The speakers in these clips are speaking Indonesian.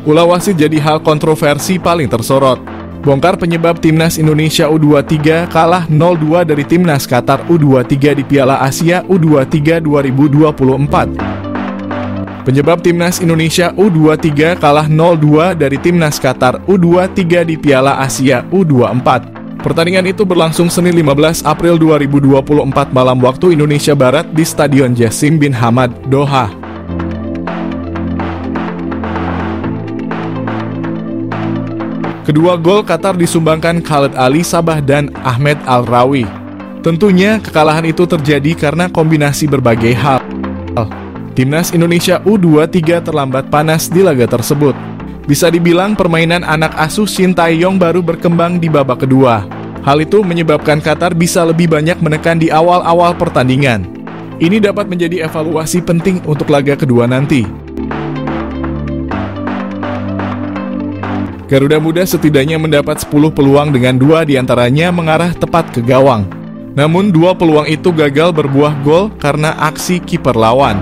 Ulah wasit jadi hal kontroversi paling tersorot. Bongkar penyebab Timnas Indonesia U23 kalah 0-2 dari Timnas Qatar U23 di Piala Asia U23 2024. Penyebab Timnas Indonesia U23 kalah 0-2 dari Timnas Qatar U23 di Piala Asia U24. Pertandingan itu berlangsung Senin 15 April 2024 malam waktu Indonesia Barat di Stadion Jassim bin Hamad, Doha. Kedua gol Qatar disumbangkan Khalid Ali Sabah dan Ahmed Al-Rawi. Tentunya kekalahan itu terjadi karena kombinasi berbagai hal. Timnas Indonesia U23 terlambat panas di laga tersebut. Bisa dibilang permainan anak asuh Shin Tae-yong baru berkembang di babak kedua. Hal itu menyebabkan Qatar bisa lebih banyak menekan di awal-awal pertandingan. Ini dapat menjadi evaluasi penting untuk laga kedua nanti. Garuda Muda setidaknya mendapat 10 peluang dengan 2 diantaranya mengarah tepat ke gawang. Namun 2 peluang itu gagal berbuah gol karena aksi kiper lawan.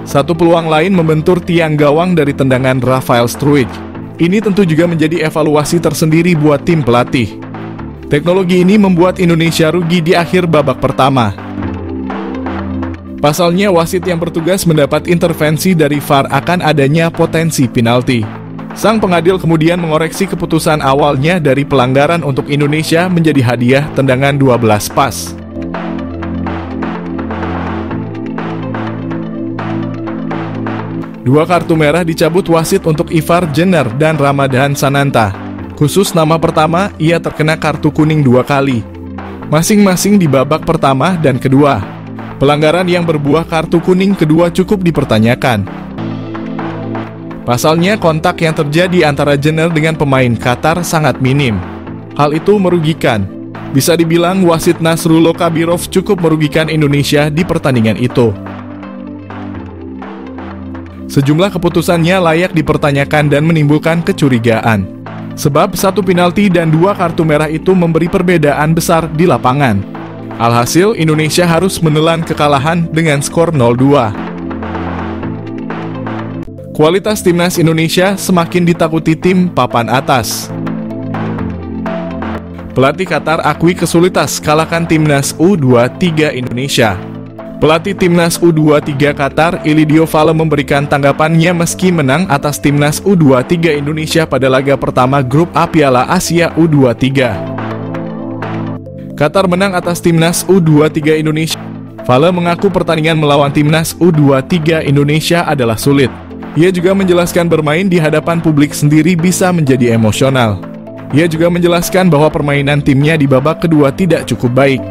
1 peluang lain membentur tiang gawang dari tendangan Rafael Struijk. Ini tentu juga menjadi evaluasi tersendiri buat tim pelatih. Teknologi ini membuat Indonesia rugi di akhir babak pertama. Pasalnya, wasit yang bertugas mendapat intervensi dari VAR akan adanya potensi penalti. Sang pengadil kemudian mengoreksi keputusan awalnya dari pelanggaran untuk Indonesia menjadi hadiah tendangan 12 pas. Dua kartu merah dicabut wasit untuk Ivar Jenner dan Ramadhan Sananta. Khusus nama pertama, ia terkena kartu kuning 2 kali, masing-masing di babak pertama dan kedua. Pelanggaran yang berbuah kartu kuning kedua cukup dipertanyakan. Pasalnya kontak yang terjadi antara Jenner dengan pemain Qatar sangat minim. Hal itu merugikan. Bisa dibilang wasit Nasrullah Kabirov cukup merugikan Indonesia di pertandingan itu. Sejumlah keputusannya layak dipertanyakan dan menimbulkan kecurigaan. Sebab 1 penalti dan 2 kartu merah itu memberi perbedaan besar di lapangan. Alhasil, Indonesia harus menelan kekalahan dengan skor 0-2. Kualitas Timnas Indonesia semakin ditakuti tim papan atas. Pelatih Qatar akui kesulitan kalahkan Timnas U23 Indonesia. Pelatih Timnas U23 Qatar, Ilidio Fale memberikan tanggapannya meski menang atas Timnas U23 Indonesia pada laga pertama grup A Piala Asia U23. Qatar menang atas Timnas U23 Indonesia. Fale mengaku pertandingan melawan Timnas U23 Indonesia adalah sulit. Ia juga menjelaskan bermain di hadapan publik sendiri bisa menjadi emosional. Ia juga menjelaskan bahwa permainan timnya di babak kedua tidak cukup baik.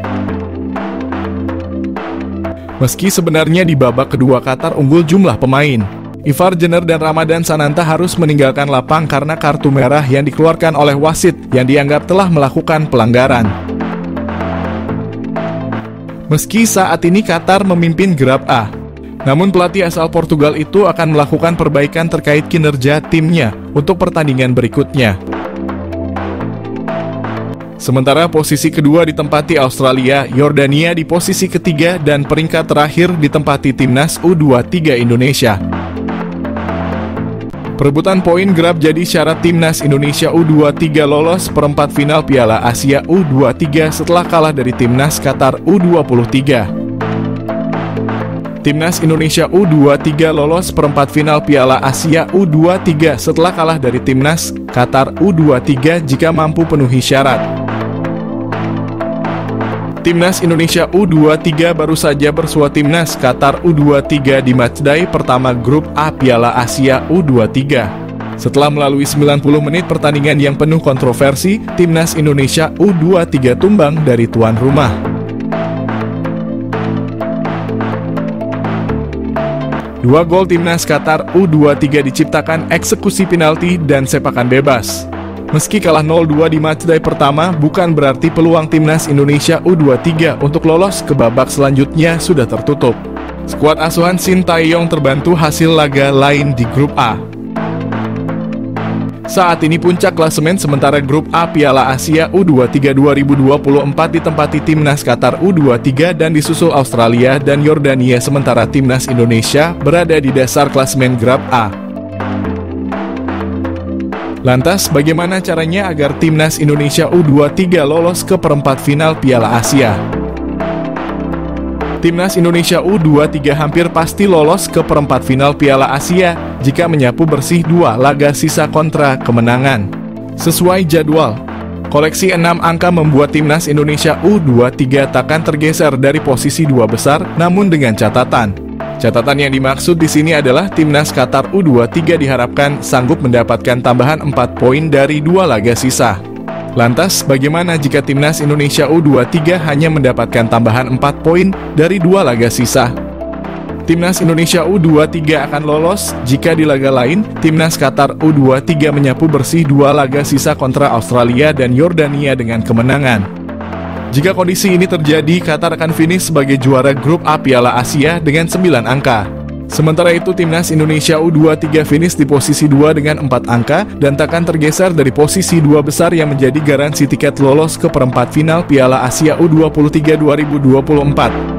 Meski sebenarnya di babak kedua Qatar unggul jumlah pemain, Ivar Jenner dan Ramadhan Sananta harus meninggalkan lapang karena kartu merah yang dikeluarkan oleh wasit yang dianggap telah melakukan pelanggaran. Meski saat ini Qatar memimpin grup A, namun pelatih asal Portugal itu akan melakukan perbaikan terkait kinerja timnya untuk pertandingan berikutnya. Sementara posisi kedua ditempati Australia, Yordania di posisi ketiga dan peringkat terakhir ditempati Timnas U23 Indonesia. Perebutan poin grup jadi syarat Timnas Indonesia U23 lolos perempat final Piala Asia U23 setelah kalah dari Timnas Qatar U23. Timnas Indonesia U23 lolos perempat final Piala Asia U23 setelah kalah dari Timnas Qatar U23 jika mampu penuhi syarat. Timnas Indonesia U23 baru saja bersua Timnas Qatar U23 di matchday pertama grup A Piala Asia U23. Setelah melalui 90 menit pertandingan yang penuh kontroversi, Timnas Indonesia U23 tumbang dari tuan rumah. Dua gol Timnas Qatar U23 diciptakan eksekusi penalti dan sepakan bebas. Meski kalah 0-2 di matchday pertama, bukan berarti peluang Timnas Indonesia U23 untuk lolos ke babak selanjutnya sudah tertutup. Skuad asuhan Shin Tae-yong terbantu hasil laga lain di grup A. Saat ini puncak klasemen sementara grup A Piala Asia U23 2024 ditempati timnas Qatar U23 dan disusul Australia dan Yordania, sementara timnas Indonesia berada di dasar klasemen grup A. Lantas bagaimana caranya agar timnas Indonesia U23 lolos ke perempat final Piala Asia? Timnas Indonesia U23 hampir pasti lolos ke perempat final Piala Asia jika menyapu bersih 2 laga sisa kontra kemenangan. Sesuai jadwal, koleksi 6 angka membuat timnas Indonesia U23 takkan tergeser dari posisi 2 besar, namun dengan catatan. Catatan yang dimaksud di sini adalah timnas Qatar U23 diharapkan sanggup mendapatkan tambahan 4 poin dari 2 laga sisa. Lantas, bagaimana jika timnas Indonesia U23 hanya mendapatkan tambahan 4 poin dari 2 laga sisa? Timnas Indonesia U23 akan lolos jika di laga lain, timnas Qatar U23 menyapu bersih 2 laga sisa kontra Australia dan Yordania dengan kemenangan. Jika kondisi ini terjadi, Qatar akan finish sebagai juara grup A Piala Asia dengan 9 angka. Sementara itu, timnas Indonesia U23 finish di posisi 2 dengan 4 angka dan takkan tergeser dari posisi 2 besar yang menjadi garansi tiket lolos ke perempat final Piala Asia U23 2024.